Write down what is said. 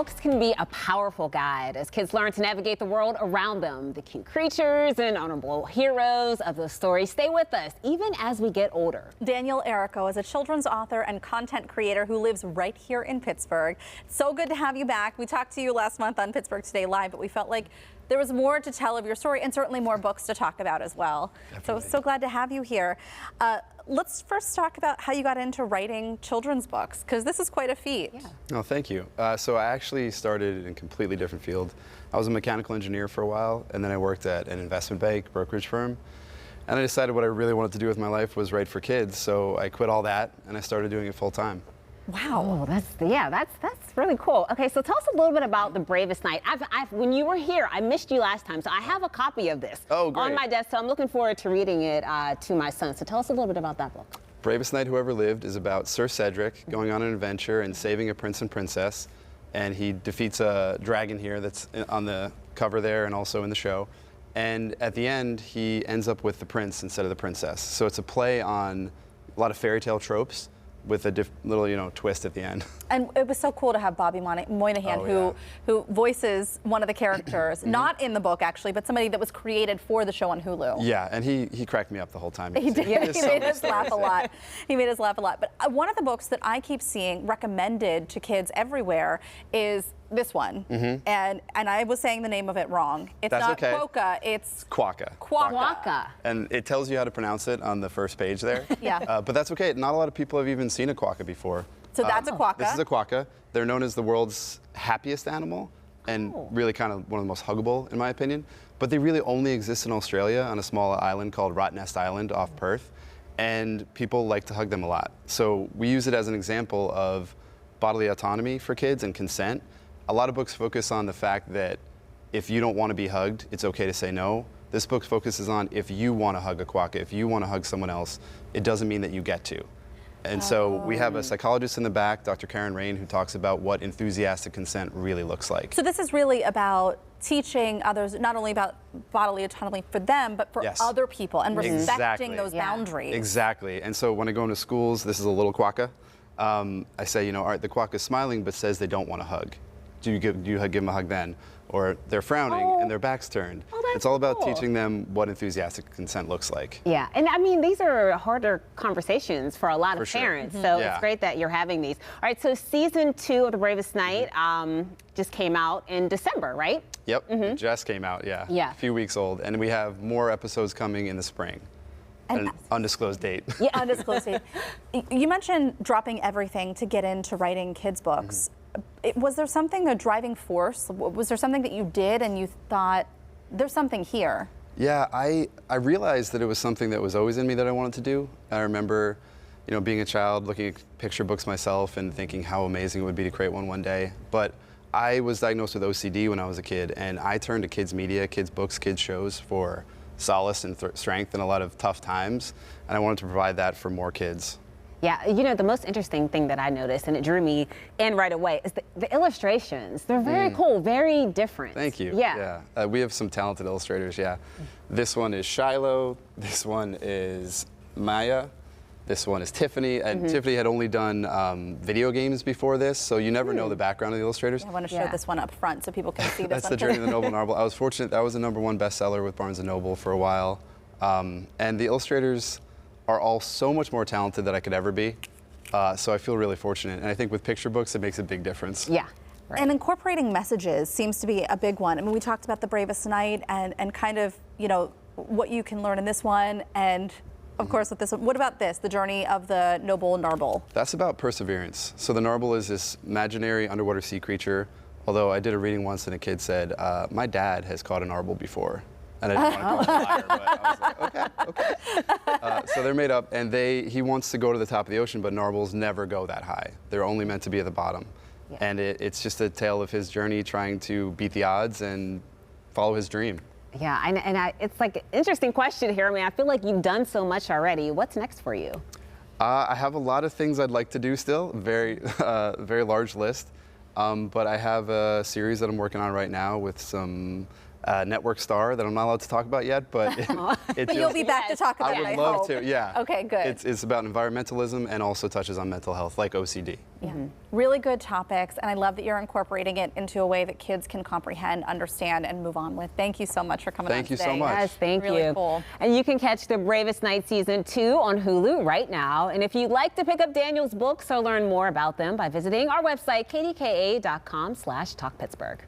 Books can be a powerful guide as kids learn to navigate the world around them. The cute creatures and honorable heroes of the story stay with us even as we get older. Daniel Errico is a children's author and content creator who lives right here in Pittsburgh. So good to have you back. We talked to you last month on Pittsburgh Today Live, but we felt like there was more to tell of your story and certainly more books to talk about as well. So glad to have you here. Let's first talk about how you got into writing children's books, because this is quite a feat. Yeah. Oh, thank you. So I actually started in a completely different field. I was a mechanical engineer for a while, and then I worked at an investment bank brokerage firm. And I decided what I really wanted to do with my life was write for kids, so I quit all that and I started doing it full time. Wow, that's really cool. Okay, so tell us a little bit about the Bravest Knight. When you were here, I missed you last time, so I have a copy of this on my desk. So I'm looking forward to reading it to my son. So tell us a little bit about that book. Bravest Knight Who Ever Lived is about Sir Cedric going on an adventure and saving a prince and princess, and he defeats a dragon here that's on the cover there and also in the show. And at the end, he ends up with the prince instead of the princess. So it's a play on a lot of fairy tale tropes, with a little, twist at the end. And it was so cool to have Bobby Moynihan, who voices one of the characters, not in the book actually, but somebody that was created for the show on Hulu. Yeah, and he cracked me up the whole time. He did. He made us laugh a lot. He made us laugh a lot. But one of the books that I keep seeing recommended to kids everywhere is this one, and I was saying the name of it wrong. It's not Quokka, it's Quokka. Quokka. And it tells you how to pronounce it on the first page there. Yeah. But that's okay. Not a lot of people have even seen a quokka before. So that's a quokka. This is a quokka. They're known as the world's happiest animal, and really kind of one of the most huggable, in my opinion. But they really only exist in Australia on a small island called Rottnest Island off Perth, and people like to hug them a lot. So we use it as an example of bodily autonomy for kids and consent. A lot of books focus on the fact that if you don't want to be hugged, it's okay to say no. This book focuses on if you want to hug a quokka, if you want to hug someone else, it doesn't mean that you get to. And so we have a psychologist in the back, Dr. Karen Rain, who talks about what enthusiastic consent really looks like. So this is really about teaching others, not only about bodily autonomy for them, but for other people, and respecting those boundaries. Exactly. And so when I go into schools, this is a little quokka. I say, all right, the quokka's smiling, but says they don't want to hug. Do you give them a hug then? Or they're frowning and their back's turned. It's all about teaching them what enthusiastic consent looks like. Yeah, and I mean, these are harder conversations for a lot of parents, so it's great that you're having these. All right, so season 2 of The Bravest Knight just came out in December, right? Yep, it just came out, a few weeks old. And we have more episodes coming in the spring. An undisclosed date. Yeah, undisclosed date. You mentioned dropping everything to get into writing kids' books. Was there something, a driving force? Was there something that you did and you thought, there's something here? Yeah, I realized that it was something that was always in me that I wanted to do. I remember, being a child, looking at picture books myself and thinking how amazing it would be to create one day. But I was diagnosed with OCD when I was a kid, and I turned to kids media, kids books, kids shows for solace and strength in a lot of tough times, and I wanted to provide that for more kids. Yeah, the most interesting thing that I noticed, and it drew me in right away, is the illustrations. They're very cool, very different. Thank you. Yeah. We have some talented illustrators, This one is Shiloh, this one is Maya, this one is Tiffany, and Tiffany had only done video games before this, so you never know the background of the illustrators. I want to show this one up front so people can see this. That's The Journey of the Noble Narble. I was fortunate, that was a #1 bestseller with Barnes & Noble for a while, and the illustrators are all so much more talented than I could ever be. So I feel really fortunate. And I think with picture books, it makes a big difference. Yeah. Right. And incorporating messages seems to be a big one. I mean, we talked about The Bravest Knight and kind of, what you can learn in this one. And of course, with this one, what about this, The Journey of the Noble Narble? That's about perseverance. So the narble is this imaginary underwater sea creature. Although I did a reading once and a kid said, my dad has caught a narble before. And I didn't want to call him a liar, but I was like, okay. So they're made up, and he wants to go to the top of the ocean, but narwhals never go that high. They're only meant to be at the bottom. Yeah. And it's just a tale of his journey trying to beat the odds and follow his dream. Yeah, it's like an interesting question here. I mean, I feel like you've done so much already. What's next for you? I have a lot of things I'd like to do still, very large list. But I have a series that I'm working on right now with some network star that I'm not allowed to talk about yet, but but you'll be back to talk about it. I would love to, yeah. Okay, good. It's about environmentalism and also touches on mental health, like OCD. Yeah. Really good topics, and I love that you're incorporating it into a way that kids can comprehend, understand, and move on with. Thank you so much for coming on today. Thank you so much. Yes, thank really you. Cool. And you can catch The Bravest Knight Season 2 on Hulu right now. And if you'd like to pick up Daniel's books or learn more about them by visiting our website, kdka.com/talkpittsburgh.